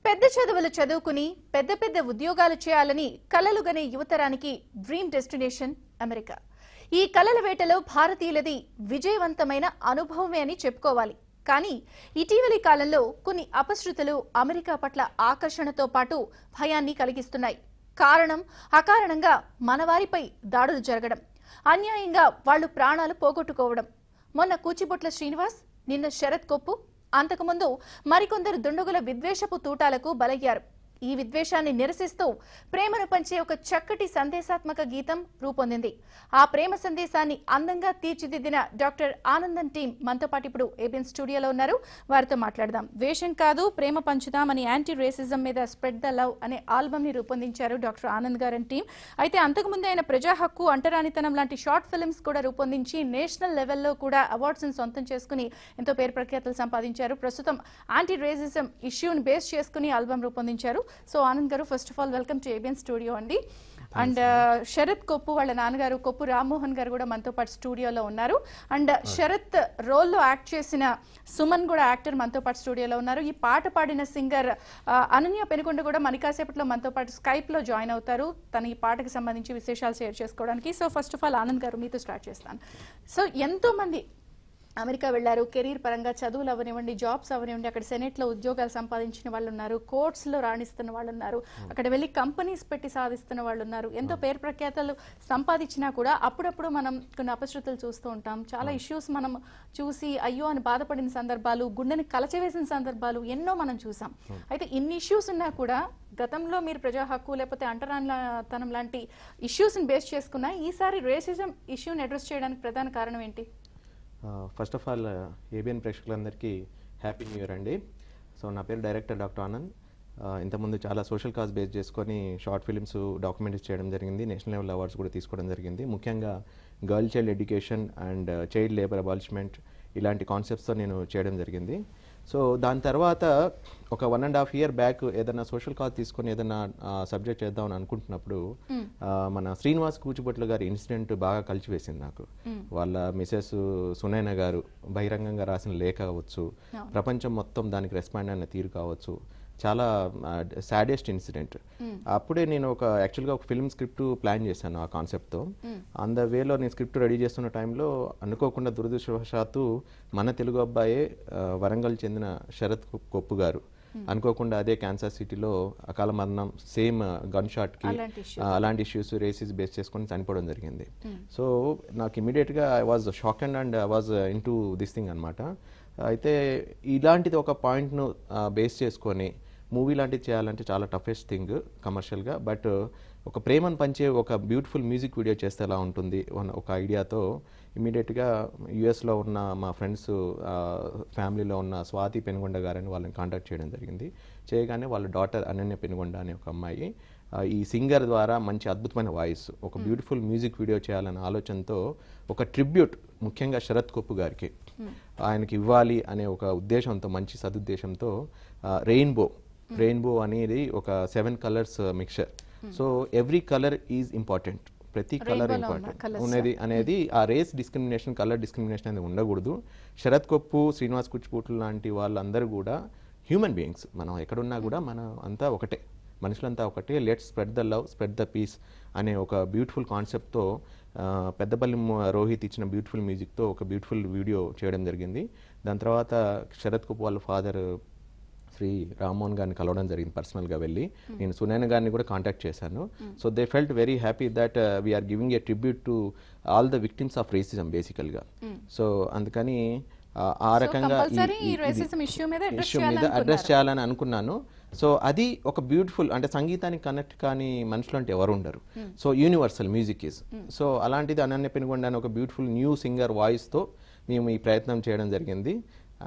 పెద్ద చదువులు చదువుకుని పెద్ద పెద్ద ఉద్యోగాలు చేయాలని కలలుగనే యువతరానికి డ్రీమ్ డెస్టినేషన్ అమెరికా. ఈ కలల వేటలో భారతీయులది విజయవంతమైన అనుభవమే అని చెప్పుకోవాలి. కానీ ఇటీవలి కాలంలో కొన్ని అపశృతులు అమెరికా పట్ల ఆకర్షణతో పాటు భయాన్ని కలిగిస్తున్నాయి. కారణం అకారణంగా మనవారిపై దాడులు జరగడం, అన్యాయంగా వాళ్లు ప్రాణాలు పోగొట్టుకోవడం. మొన్న కూచిబొట్ల శ్రీనివాస్, నిన్న శరత్ కొప్పు, అంతకుముందు మరికొందరు దుండగుల విద్వేషపు తూటాలకు బలయ్యారు. ఈ విద్వేషాన్ని నిరసిస్తూ ప్రేమను పంచే ఒక చక్కటి సందేశాత్మక గీతం రూపొందింది. ఆ ప్రేమ సందేశాన్ని అందంగా తీర్చిదిద్దిన డాక్టర్ ఆనందన్ టీం మనతో పాటు ఇప్పుడు ఏబిఎన్ స్టూడియోలో ఉన్నారు. వారితో మాట్లాడదాం. వేషం కాదు ప్రేమ పంచుదాం అని యాంటీ రేసిజం మీద స్ప్రెడ్ ద లవ్ అనే ఆల్బమ్ ని రూపొందించారు డాక్టర్ ఆనంద్ గారన్ టీం. అయితే అంతకుముందు ఆయన ప్రజా హక్కు, అంటరానితనం లాంటి షార్ట్ ఫిల్మ్స్ కూడా రూపొందించి నేషనల్ లెవెల్లో కూడా అవార్డ్స్ ని సొంతం చేసుకుని ఎంతో పేరు ప్రఖ్యాతులు సంపాదించారు. ప్రస్తుతం యాంటీ రేసిజం ఇష్యూని బేస్ చేసుకుని ఆల్బమ్ రూపొందించారు. సో ఆనంద్ గారు, first of all welcome to ABN studio అండి. అండ్ శరత్ కొప్పు వాళ్ళ నాన్నగారు కొప్పు రామ్మోహన్ గారు కూడా మనతో పాటు స్టూడియోలో ఉన్నారు. అండ్ శరత్ రోల్లో యాక్ట్ చేసిన సుమన్ కూడా యాక్టర్ మనతో పాటు స్టూడియోలో ఉన్నారు. ఈ పాట పాడిన సింగర్ అనన్య పెనుకొండ కూడా కాసేపట్లో మనతో పాటు స్కైప్ లో జాయిన్ అవుతారు తన ఈ పాటకి సంబంధించి విశేషాలు షేర్ చేసుకోవడానికి. So first of all Anand గారు, మీతో స్టార్ట్ చేస్తాను. సో ఎంతో మంది అమెరికా వెళ్లారు, కెరీర్ పరంగా చదువులు అవనివ్వండి, జాబ్స్ అవనివ్వండి, అక్కడ సెనెట్ లో ఉద్యోగాలు సంపాదించిన వాళ్ళు ఉన్నారు, కోర్ట్స్ లో రాణిస్తున్న వాళ్ళు ఉన్నారు, అక్కడ వెళ్లి కంపెనీస్ పెట్టి సాధిస్తున్న వాళ్ళు ఉన్నారు. ఎంతో పేరు ప్రఖ్యాతలు సంపాదించినా కూడా అప్పుడప్పుడు మనం కొన్ని అపశృతులు చూస్తూ ఉంటాం. చాలా ఇష్యూస్ మనం చూసి అయ్యో అని బాధపడిన సందర్భాలు, గుండెని కలచవేసిన సందర్భాలు ఎన్నో మనం చూసాం. అయితే ఇన్ని ఇష్యూస్ ఉన్నా కూడా గతంలో మీరు ప్రజా హక్కు లేకపోతే అంటరానితనం లాంటి ఇష్యూస్ ని బేస్ చేసుకున్నా ఈసారి రేసిజం ఇష్యూని అడ్రస్ చేయడానికి ప్రధాన కారణం ఏంటి? ఫస్ట్ ఆఫ్ ఆల్ ఏబిఎన్ ప్రేక్షకులందరికీ హ్యాపీ న్యూ ఇయర్ అండి. సో నా పేరు డైరెక్టర్ డాక్టర్ ఆనంద్. ఇంతకుముందు చాలా సోషల్ కాజ్ బేస్ చేసుకొని షార్ట్ ఫిల్మ్స్, డాక్యుమెంటరీస్ చేయడం జరిగింది. నేషనల్ లెవెల్ అవార్డ్స్ కూడా తీసుకోవడం జరిగింది. ముఖ్యంగా girl child education and child labour abolishment ఇలాంటి కాన్సెప్ట్స్తో నేను చేయడం జరిగింది. సో దాని తర్వాత ఒక 1.5 year బ్యాక్ ఏదైనా సోషల్ కాజ్ తీసుకొని ఏదైనా సబ్జెక్ట్ చేద్దామని అనుకుంటున్నప్పుడు మన శ్రీనివాస్ కూచిబొట్ల గారి ఇన్సిడెంట్ బాగా కలిసివేసింది నాకు. వాళ్ళ మిసెస్ సునైన గారు బహిరంగంగా రాసిన లేఖ కావచ్చు, ప్రపంచం మొత్తం దానికి రెస్పాండ్ అయిన తీరు కావచ్చు, చాలా సాడెస్ట్ ఇన్సిడెంట్. అప్పుడే నేను యాక్చువల్గా ఒక ఫిల్మ్ స్క్రిప్ట్ ప్లాన్ చేశాను ఆ కాన్సెప్ట్తో. ఆన్ ద వేలో నేను స్క్రిప్ట్ రెడీ చేస్తున్న టైంలో అనుకోకుండా దురదృష్టవశాత్తు మన తెలుగు అబ్బాయే వరంగల్ చెందిన శరత్ కొప్పు గారు అనుకోకుండా అదే క్యాన్సర్ సిటీలో అకాల మరణం, సేమ్ గన్ షాట్కి అలాంటి ఇష్యూస్ రేసిస్ బేస్ చేసుకొని చనిపోవడం జరిగింది. సో నాకు ఇమీడియట్గా I was shocked and I was in to this thing అనమాట. అయితే ఇలాంటిది ఒక పాయింట్ను బేస్ చేసుకొని మూవీ లాంటిది చేయాలంటే చాలా టఫెస్ట్ థింగ్ కమర్షియల్గా. బట్ ఒక ప్రేమను పంచే ఒక బ్యూటిఫుల్ మ్యూజిక్ వీడియో చేస్తే ఎలా ఉంటుంది ఒక ఐడియాతో ఇమీడియట్గా యుఎస్లో ఉన్న మా ఫ్రెండ్స్ ఫ్యామిలీలో ఉన్న స్వాతి పెనుగొండ గారని వాళ్ళని కాంటాక్ట్ చేయడం జరిగింది. చేయగానే వాళ్ళ డాటర్ అనన్య పెనుగొండ అనే ఒక అమ్మాయి ఈ సింగర్ ద్వారా మంచి అద్భుతమైన వాయిస్, ఒక బ్యూటిఫుల్ మ్యూజిక్ వీడియో చేయాలనే ఆలోచనతో ఒక ట్రిబ్యూట్ ముఖ్యంగా శరత్ కొప్పు గారికి ఆయనకి ఇవ్వాలి అనే ఒక ఉద్దేశంతో, మంచి సదుద్దేశంతో రెయిన్బో అనేది ఒక 7 colors mixture. So every colour is important, ప్రతి కలర్ ఇంపార్టెంట్ ఉన్నది అనేది ఆ రేస్ డిస్క్రిమినేషన్, కలర్ డిస్క్రిమినేషన్ అనేది ఉండకూడదు. శరత్ కొప్పు, శ్రీనివాస్ కూచిపూట్లు లాంటి వాళ్ళందరూ కూడా హ్యూమన్ బీయింగ్స్. మనం ఎక్కడున్నా కూడా మనం అంతా ఒకటే, మనుషులంతా ఒకటే. Let's spread the love, spread the peace అనే ఒక బ్యూటిఫుల్ కాన్సెప్ట్తో పెద్దపల్లి రోహిత్ ఇచ్చిన బ్యూటిఫుల్ మ్యూజిక్తో ఒక బ్యూటిఫుల్ వీడియో చేయడం జరిగింది. దాని తర్వాత శరత్ కొప్పు వాళ్ళ ఫాదర్ శ్రీ రామ్మోహన్ గారిని కలవడం జరిగింది పర్సనల్గా వెళ్ళి. నేను సునైన గారిని కూడా కాంటాక్ట్ చేశాను. So they felt very happy that we are giving a tribute to all the victims of racism బేసికల్గా. సో అందుకని ఆ రకంగా ఇష్యూ మీద అడ్రస్ చేయాలని అనుకున్నాను. సో అది ఒక బ్యూటిఫుల్, అంటే సంగీతానికి కనెక్ట్ కాని మనుషులు అంటే ఎవరు ఉండరు. So universal music is. So అలాంటిది అనన్య పెనుగొండ అని ఒక బ్యూటిఫుల్ న్యూ సింగర్ వాయిస్తో మేము ఈ ప్రయత్నం చేయడం జరిగింది.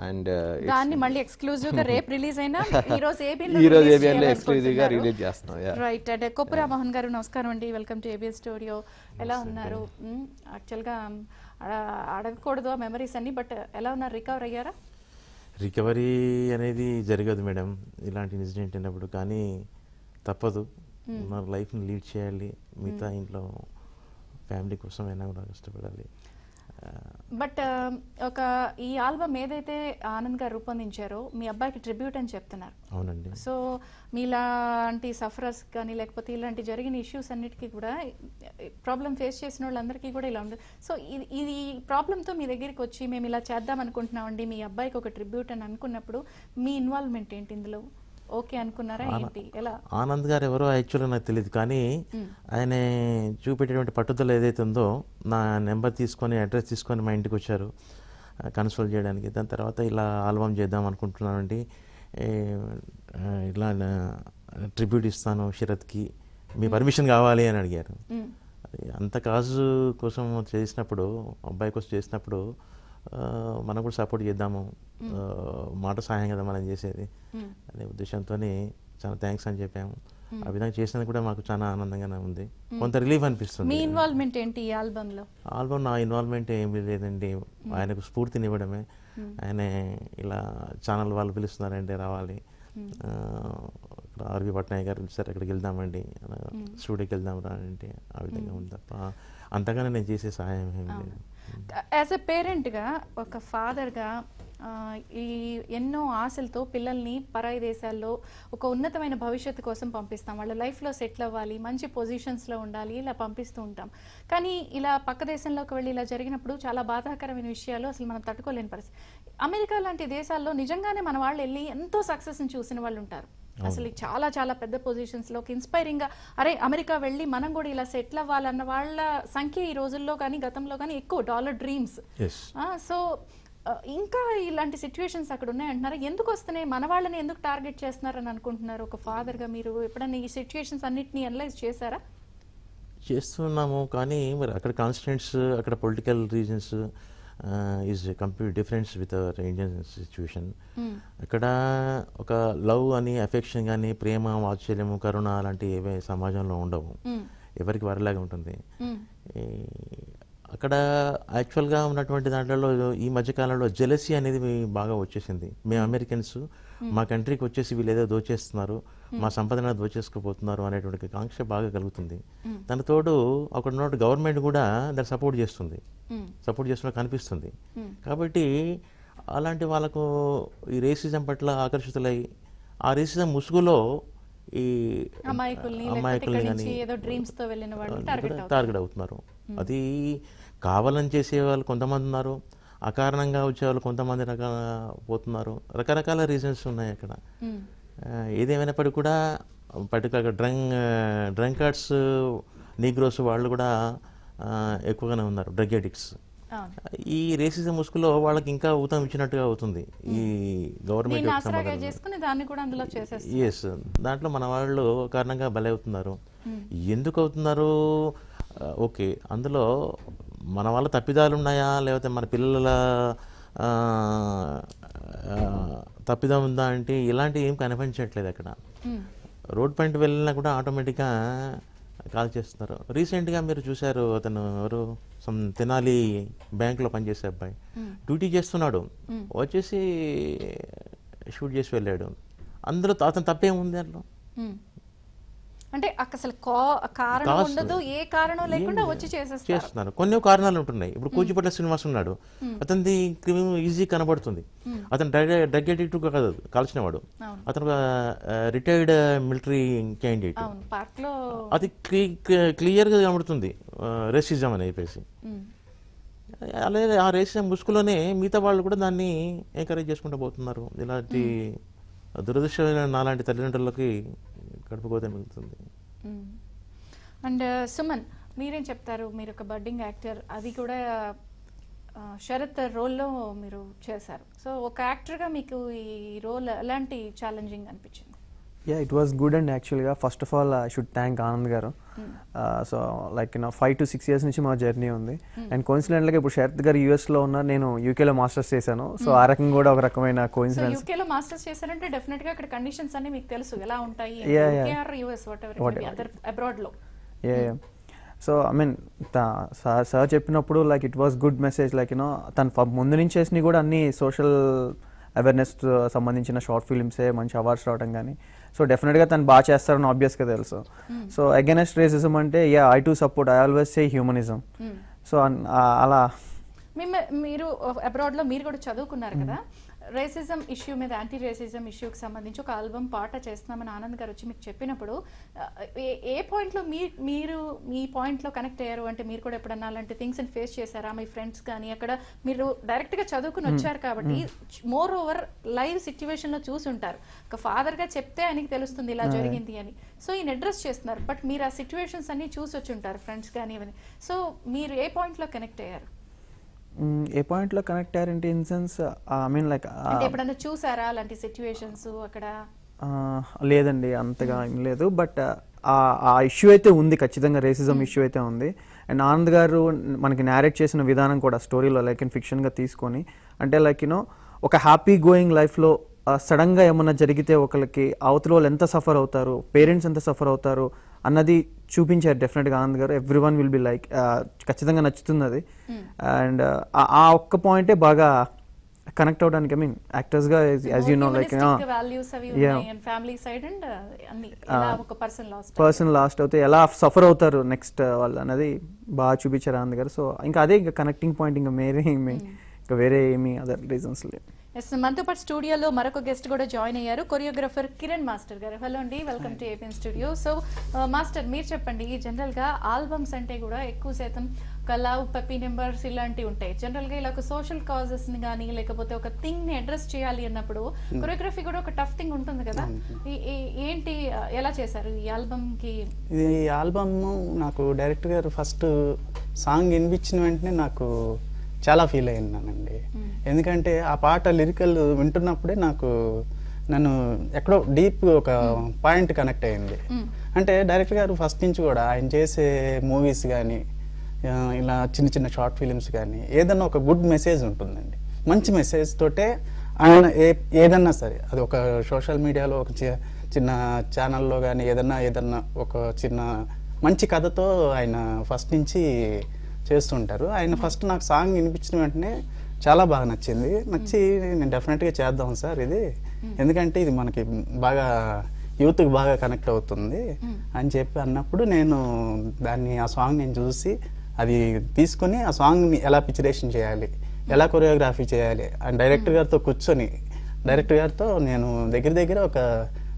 అండ్ దాన్ని మళ్ళీ ఎక్స్క్లూజివ్ గా రేపు రిలీజ్ అయినా ఈ రోజు ఏబిఎన్ లో ఎక్స్క్లూజివ్ గా రిలీజ్ చేస్తున్నాం. రైట్. అంటే కొప్పు రామ్మోహన్ గారు, నమస్కారం అండి, వెల్కమ్ టు ఏబిఎన్ స్టూడియో. ఎలా ఉన్నారు? యాక్చువల్ గా అడగకూడదు ఆ మెమరీస్ అన్ని, బట్ ఎలా ఉన్నారు? రికవర్ అయ్యారా? రికవరీ అనేది జరగదు మేడం ఇలాంటి ఇన్సిడెంట్ అయినప్పుడు, కానీ తప్పదు. మన లైఫ్ని లీడ్ చేయాలి, మిగతా ఇంట్లో ఫ్యామిలీ కోసం అయినా కూడా కష్టపడాలి. బట్ ఒక ఈ ఆల్బమ్ ఏదైతే ఆనంద్ గారు రూపొందించారో మీ అబ్బాయికి ట్రిబ్యూట్ అని చెప్తున్నారు. అవునండి. సో మీలాంటి సఫరర్స్ కానీ లేకపోతే ఇలాంటి జరిగిన ఇష్యూస్ అన్నిటికీ కూడా ప్రాబ్లం ఫేస్ చేసిన వాళ్ళందరికీ కూడా ఇలా ఉంది. సో ఇది ప్రాబ్లంతో మీ దగ్గరికి వచ్చి మేము ఇలా చేద్దాం అనుకుంటున్నామండి మీ అబ్బాయికి ఒక ట్రిబ్యూట్ అని అనుకున్నప్పుడు మీ ఇన్వాల్వ్మెంట్ ఏంటి ఇందులో? ఓకే అనుకున్నారా ఏంటి? ఎలా? ఆనంద్ గారు ఎవరో యాక్చువల్గా నాకు తెలియదు, కానీ ఆయన చూపెట్టేటువంటి పట్టుదల ఏదైతే ఉందో, నా నెంబర్ తీసుకొని అడ్రస్ తీసుకొని మా ఇంటికి వచ్చారు కన్సల్ట్ చేయడానికి. దాని తర్వాత ఇలా ఆల్బమ్ చేద్దాం అనుకుంటున్నానండి, ఇలా ట్రిబ్యూట్ ఇస్తాను శరత్కి, మీ పర్మిషన్ కావాలి అని అడిగారు. అంత కాజు కోసం చేసినప్పుడు, అబ్బాయి కోసం చేసినప్పుడు మనం కూడా సపోర్ట్ చేద్దాము, మాట సహాయం కదా మనం చేసేది అనే ఉద్దేశంతో చాలా థ్యాంక్స్ అని చెప్పాము. ఆ విధంగా చేసినందుకు కూడా మాకు చాలా ఆనందంగానే ఉంది, కొంత రిలీఫ్ అనిపిస్తుంది. మీ ఇన్వాల్వ్మెంట్ ఏంటి ఈ ఆల్బమ్లో? ఆల్బమ్ నా ఇన్వాల్వ్మెంట్ ఏమీ లేదండి, ఆయనకు స్ఫూర్తినివ్వడమే. ఆయన ఇలా ఛానల్ వాళ్ళు పిలుస్తున్నారంటే రావాలి, ఇక్కడ ఆర్వి పట్నాయక్ గారు పిలిచారు అక్కడికి వెళ్దామండి, స్టూడియోకి వెళ్దాం రా అంటే ఆ విధంగా ఉంది తప్ప అంతగానే నేను చేసే సహాయం ఏమి లేదు. యాజ్ ఎ పేరెంట్గా, ఒక ఫాదర్గా ఈ ఎన్నో ఆశలతో పిల్లల్ని పరాయి దేశాల్లో ఒక ఉన్నతమైన భవిష్యత్తు కోసం పంపిస్తాం, వాళ్ళ లైఫ్లో సెటిల్ అవ్వాలి, మంచి పొజిషన్స్లో ఉండాలి, ఇలా పంపిస్తూ ఉంటాం. కానీ ఇలా పక్క దేశంలోకి వెళ్ళి ఇలా జరిగినప్పుడు చాలా బాధాకరమైన విషయాలు అసలు మనం తట్టుకోలేని పరిస్థితి. అమెరికా లాంటి దేశాల్లో నిజంగానే మన వాళ్ళు వెళ్ళి ఎంతో సక్సెస్ని చూసిన వాళ్ళు ఉంటారు, అసలు చాలా చాలా పెద్ద పొజిషన్స్లోకి ఇన్స్పైరింగ్గా అరే అమెరికా వెళ్ళి మనం కూడా ఇలా సెటిల్ అవ్వాలన్న వాళ్ళ సంఖ్య ఈ రోజుల్లో కానీ గతంలో కానీ ఎక్కువ, డాలర్ డ్రీమ్స్. సో ఇంకా ఇలాంటి సిచ్యువేషన్స్ అక్కడ ఉన్నాయంటున్నారు, ఎందుకు వస్తున్నాయి, మన వాళ్ళని ఎందుకు టార్గెట్ చేస్తున్నారని అనుకుంటున్నారు? ఒక ఫాదర్గా మీరు ఎప్పుడైనా ఈ సిచ్యువేషన్స్ అన్నిటిని అనలైజ్ చేశారా? చేస్తున్నాము, కానీ మరి అక్కడ కాన్స్టిట్యూంట్స్, అక్కడ political reasons is complete difference with our Indian situation. అక్కడ ఒక లవ్ అని, అఫెక్షన్ కానీ, ప్రేమ, వాత్సల్యము, కరుణ అలాంటి ఏవే సమాజంలో ఉండవు, ఎవరికి వారిలాగా ఉంటుంది. అక్కడ యాక్చువల్గా ఉన్నటువంటి దాంట్లో ఈ మధ్యకాలంలో జెలసీ అనేది బాగా వచ్చేసింది. మేము అమెరికన్స్ మా కంట్రీకి వచ్చేసి వీళ్ళు ఏదో దోచేస్తున్నారు, మా సంపదన దోచేసుకుపోతున్నారు అనేటువంటి కాంక్ష బాగా కలుగుతుంది. దాని తోడు అక్కడ ఉన్న గవర్నమెంట్ కూడా దాన్ని సపోర్ట్ చేస్తున్న కనిపిస్తుంది. కాబట్టి అలాంటి వాళ్ళకు ఈ రేసిజం పట్ల ఆకర్షితులై ఆ రేసిజం ముసుగులో ఈ అమాయకుల్ని కానీ టార్గెట్ అవుతున్నారు. అది కావాలని చేసే వాళ్ళు కొంతమంది ఉన్నారు, అకారణంగా వచ్చేవాళ్ళు కొంతమంది పోతున్నారు, రకరకాల రీజన్స్ ఉన్నాయి అక్కడ. ఏదేమైనప్పటికీ కూడా పర్టికులర్గా డ్రంకర్డ్స్, నీగ్రోస్ వాళ్ళు కూడా ఎక్కువగానే ఉన్నారు, డ్రగ్ అడిక్ట్స్. ఈ రేసిజం ముసుగులో వాళ్ళకి ఇంకా ఊతం ఇచ్చినట్టుగా అవుతుంది ఈ గవర్నమెంట్. ఎస్, దాంట్లో మన వాళ్ళు కారణంగా బలి అవుతున్నారు. ఎందుకు అవుతున్నారు? ఓకే, అందులో మన వాళ్ళ తప్పిదాలు ఉన్నాయా, లేకపోతే మన పిల్లల తప్పిదం ఉందా అంటే ఇలాంటివి ఏం కనిపించట్లేదు అక్కడ. రోడ్ పాయింట్ వెళ్ళినా కూడా ఆటోమేటిక్గా కాల్ చేస్తున్నారు. రీసెంట్గా మీరు చూశారు, అతను ఎవరు తెనాలి బ్యాంకులో పనిచేసే అబ్బాయి డ్యూటీ చేస్తున్నాడు, వచ్చేసి షూట్ చేసి వెళ్ళాడు. అందులో అతను తప్పేముంది అందులో? అంటే అసలు కారణం ఉండదు, ఏ కారణం లేకుండా వచ్చి చేస్తున్నారు. కొన్ని కారణాలు ఉంటున్నాయి. ఇప్పుడు కూచిపట్ల శ్రీనివాస్ ఉన్నాడు, అతనిది ఈజీ కనబడుతుంది. అతను డ్రగ్ అడిక్ట్ కాదు, కాల్చిన వాడు. అతను రిటైర్డ్ మిలిటరీ క్యాండిడేట్. అది క్లియర్గా కనబడుతుంది రేసిజం అని చెప్పేసి. అలాగే ఆ రేసిజం ముసుగులోనే మిగతా వాళ్ళు కూడా దాన్ని ఎంకరేజ్ చేసుకుంటూ పోతున్నారు. ఇలాంటి దురదృష్టమైన నాలాంటి తల్లిదండ్రులకి గడపకోతే మిగులుతుంది. అండ్ సుమన్, మీరేం చెప్తారు? మీరు ఒక బడ్డింగ్ యాక్టర్, అది కూడా శరత్ రోల్లో మీరు చేశారు. సో ఒక యాక్టర్గా మీకు ఈ రోల్ ఎలాంటి ఛాలెంజింగ్ అనిపించింది? Yeah, it was good, and actually first of all I should thank Anand garu. So like 5 to 6 years నుంచి మా జర్నీ ఉంది. అండ్ కోఇన్సిడెంట్లీ ఇప్పుడు శరత్ గారు US లో ఉన్నారు, నేను UK లో మాస్టర్స్ చేశాను. సో ఆ రకంగా కూడా ఒక రకమైన కోఇన్సిడెన్స్. UK లో మాస్టర్స్ చేశారంటే డెఫినెట్ గా అక్కడ కండిషన్స్ అన్ని మీకు తెలుసు ఎలా ఉంటాయి, UK or US whatever other abroad లో. సో ఐ మీన్ సార్ చెప్పినప్పుడు like it was good message. Like తను ముందు నుంచి చేసినవి కూడా అన్ని సోషల్ అవేర్నెస్ సంబంధించిన షార్ట్ ఫిల్మ్సే మంచి అవార్డ్స్ రావడం కానీ. సో డెఫినెట్గా తను బాగా చేస్తారని ఆబ్వియస్గా తెలుసు. సో అగైనెస్ట్ రేసిజం అంటే I to support, I always say humanism. So అలా మీరు అబ్రాడ్ లో మీరు కూడా చదువుకున్నారు కదా, రేసిజం ఇష్యూ మీద, యాంటీ రేసిజం ఇష్యూకి సంబంధించి ఒక ఆల్బమ్ పాట చేస్తున్నామని ఆనంద్ గారు వచ్చి మీకు చెప్పినప్పుడు ఏ పాయింట్ లో మీరు మీ పాయింట్ లో కనెక్ట్ అయ్యారు? అంటే మీరు కూడా ఎప్పుడన్నా అలాంటి థింగ్స్ ఫేస్ చేశారా? మీ ఫ్రెండ్స్ కానీ అక్కడ మీరు డైరెక్ట్ గా చదువుకుని వచ్చారు కాబట్టి మోర్ ఓవర్ లైవ్ సిచ్యువేషన్ లో చూసి ఉంటారు. ఒక ఫాదర్ గా చెప్తే ఆయనకి తెలుస్తుంది ఇలా జరిగింది అని. సో ఈయన అడ్రస్ చేస్తున్నారు, బట్ మీరు ఆ సిచ్యువేషన్స్ అన్ని చూసి వచ్చి ఉంటారు, ఫ్రెండ్స్ కానీ ఇవన్నీ. సో మీరు ఏ పాయింట్ లో కనెక్ట్ అయ్యారు? ఏ పాయింట్లో కనెక్ట్ అయ్యారంటే in sense I mean like అంటే ఎప్పుడన్నా చూసారా అలాంటి సిచ్యువేషన్స్ అక్కడ? లేదండి, అంతగా ఏం లేదు. బట్ ఆ ఇష్యూ అయితే ఉంది, ఖచ్చితంగా రేసిజం ఇష్యూ అయితే ఉంది. అండ్ ఆనంద్ గారు మనకి నేరేట్ చేసిన విధానం కూడా స్టోరీలో లైక్ ఇన్ ఫిక్షన్గా తీసుకొని, అంటే లైక్ యూనో ఒక హ్యాపీ గోయింగ్ లైఫ్లో సడన్గా ఏమన్నా జరిగితే ఒకరికి అవతల వాళ్ళు ఎంత సఫర్ అవుతారు, పేరెంట్స్ ఎంత సఫర్ అవుతారు అన్నది చూపించారు డెఫినెట్గా ఆనంద్ గారు. Every one will be like, ఖచ్చితంగా నచ్చుతుంది అది. అండ్ ఆ ఒక్క పాయింటే బాగా కనెక్ట్ అవడానికి, ఐ మీన్ యాక్టర్స్ గా as you know like person last అవుతే ఎలా సఫర్ అవుతారు నెక్స్ట్ వాళ్ళు అనేది బాగా చూపించారు ఆనంద్ గారు. సో ఇంకా అదే ఇంకా కనెక్టింగ్ పాయింట్, ఇంకా వేరే ఏమీ అదర్ రీజన్స్ లేవు. మనతో పాటు స్టూడియోలో మరొక గెస్ట్ కూడా జాయిన్ అయ్యారు, కొరియోగ్రాఫర్ కిరణ్ మాస్టర్ గారు. హలో అండి, welcome to APN studio. So master మీరు చెప్పండి, జనరల్ గా ఆల్బమ్స్ అంటే కూడా ఎక్కువ శాతం ఒక లవ్, పప్పీ నెంబర్స్ ఇలాంటివి ఉంటాయి. జనరల్ గా ఇలా ఒక సోషల్ కాజెస్ ని కానీ లేకపోతే ఒక థింగ్ ని అడ్రస్ చేయాలి అన్నప్పుడు కొరియోగ్రఫీ కూడా ఒక టఫ్ థింగ్ ఉంటుంది కదా. ఏంటి, ఎలా చేశారు ఈ ఆల్బమ్ కి? ఈ ఆల్బమ్ నాకు డైరెక్టర్ గారు ఫస్ట్ సాంగ్ వినిపించిన వెంటనే నాకు చాలా ఫీల్ అయ్యానండి. ఎందుకంటే ఆ పాట లిరికల్ వింటున్నప్పుడే నన్ను ఎక్కడో డీప్ ఒక పాయింట్ కనెక్ట్ అయ్యింది. అంటే డైరెక్టర్ గారు ఫస్ట్ నుంచి కూడా ఆయన చేసే మూవీస్ కానీ ఇలా చిన్న చిన్న షార్ట్ ఫిలిమ్స్ కానీ ఏదన్నా ఒక గుడ్ మెసేజ్ ఉంటుందండి. మంచి మెసేజ్ తోటే ఆయన ఏదన్నా సరే, అది ఒక సోషల్ మీడియాలో ఒక చిన్న ఛానల్లో కానీ ఏదన్నా ఒక చిన్న మంచి కథతో ఆయన ఫస్ట్ నుంచి చేస్తుంటారు. ఆయన ఫస్ట్ నాకు సాంగ్ వినిపించిన వెంటనే చాలా బాగా నచ్చి నేను డెఫినెట్గా చేద్దాం సార్ ఇది, ఎందుకంటే ఇది మనకి బాగా యూత్కి బాగా కనెక్ట్ అవుతుంది అని చెప్పి అన్నప్పుడు నేను ఆ సాంగ్ నేను చూసి అది తీసుకొని ఆ సాంగ్ని ఎలా పిక్చరేషన్ చేయాలి, ఎలా కొరియోగ్రఫీ చేయాలి అని డైరెక్టర్ గారితో కూర్చొని డైరెక్టర్ గారితో నేను దగ్గర ఒక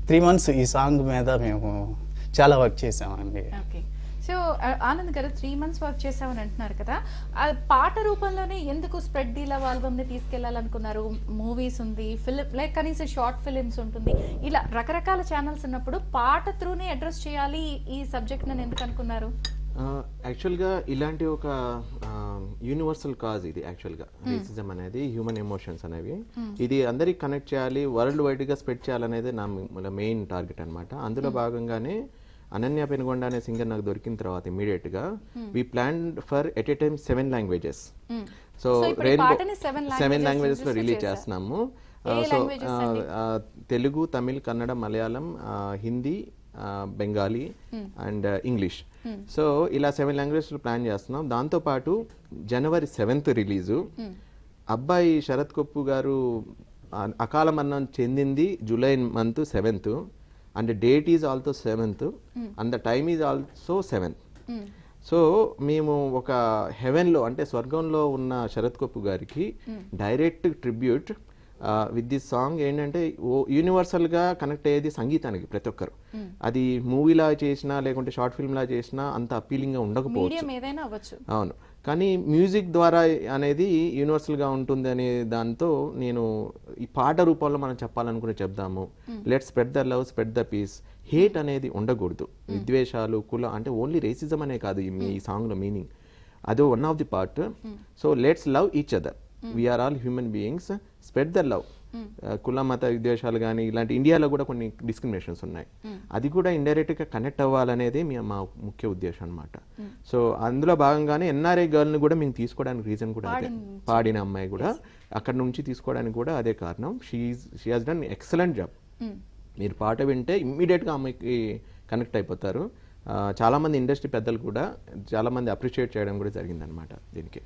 3 months ఈ సాంగ్ మీద మేము చాలా వర్క్ చేసామండి. సో ఆనంద్ గారు 3 months వర్క్ చేసామని అంటున్నారు కదా, ఆ పాట రూపంలోనే ఎందుకు స్ప్రెడ్ ది లవ్ ఆల్బమ్ ని తీసుకెళ్లాలనుకున్నారు? మూవీస్ ఉంది, ఫిలిం లైక్ కనీసం షార్ట్ ఫిలిమ్స్ ఉంటుంది, ఇలా రకరకాల ఛానల్స్ ఉన్నప్పుడు పాట త్రూనే అడ్రస్ చేయాలి ఈ సబ్జెక్ట్ అని ఎందుకు అనుకున్నారు? యాక్చువల్గా ఇలాంటి ఒక యూనివర్సల్ కాజ్ ఇది. యాక్చువల్గా రేసిజం అనేది, హ్యూమన్ ఎమోషన్స్ అనేవి, ఇది అందరికి కనెక్ట్ చేయాలి, వరల్డ్ వైడ్గా స్ప్రెడ్ చేయాలనేది నా మెయిన్ టార్గెట్ అనమాట. అందులో భాగంగానే అనన్య పెనుగొండ అనే సింగర్ నాకు దొరికిన తర్వాత ఇమీడియట్ గా we plan for at a time 7 languages. So rainbow 7 languages లో రిలీజ్ చేస్తున్నాము. So Telugu, Tamil, Kannada, Malayalam, Hindi, Bengali and English. So ఇలా 7 languages లో ప్లాన్ చేస్తున్నాం. దాంతో పాటు January 7th రిలీజు. అబ్బాయి శరత్ కప్పు గారు అకాల మరణం చెందింది July month 7th. And the date is also 7th and the time is also 7th. So మేము ఒక హెవెన్లో అంటే స్వర్గంలో ఉన్న శరత్ కప్పు గారికి direct tribute with this song. ఏంటంటే యూనివర్సల్గా కనెక్ట్ అయ్యేది సంగీతానికి ప్రతి ఒక్కరు. అది మూవీలా చేసినా లేకుంటే షార్ట్ ఫిల్మ్లా చేసినా అంత అపీలింగ్గా ఉండకపోవచ్చు. అవును, కానీ మ్యూజిక్ ద్వారా అనేది యూనివర్సల్గా ఉంటుంది అనే దాంతో నేను ఈ పాట రూపంలో మనం చెప్పాలనుకుని చెప్దాము. Let's spread the love, spread the peace. Hate అనేది ఉండకూడదు, విద్వేషాలు, కుల అంటే ఓన్లీ రేసిజం అనే కాదు ఈ సాంగ్లో మీనింగ్, అదో one of the part. So let's love each other, we are all human beings, spread the love. కుల మత విద్వేషాలు కానీ ఇలాంటి ఇండియాలో కూడా కొన్ని డిస్క్రిమినేషన్స్ ఉన్నాయి, అది కూడా ఇండైరెక్ట్గా కనెక్ట్ అవ్వాలనేది మా ముఖ్య ఉద్దేశం అనమాట. సో అందులో భాగంగానే ఎన్ఆర్ఐ గర్ల్ని కూడా మేము తీసుకోవడానికి రీజన్ కూడా అదే, పాడిన అమ్మాయి కూడా అక్కడ నుంచి తీసుకోవడానికి కూడా అదే కారణం. She has done excellent job. మీరు పాట వింటే ఇమ్మీడియట్గా అమ్మాయికి కనెక్ట్ అయిపోతారు. చాలామంది ఇండస్ట్రీ పెద్దలు కూడా చాలామంది అప్రిషియేట్ చేయడం కూడా జరిగిందనమాట దీనికి.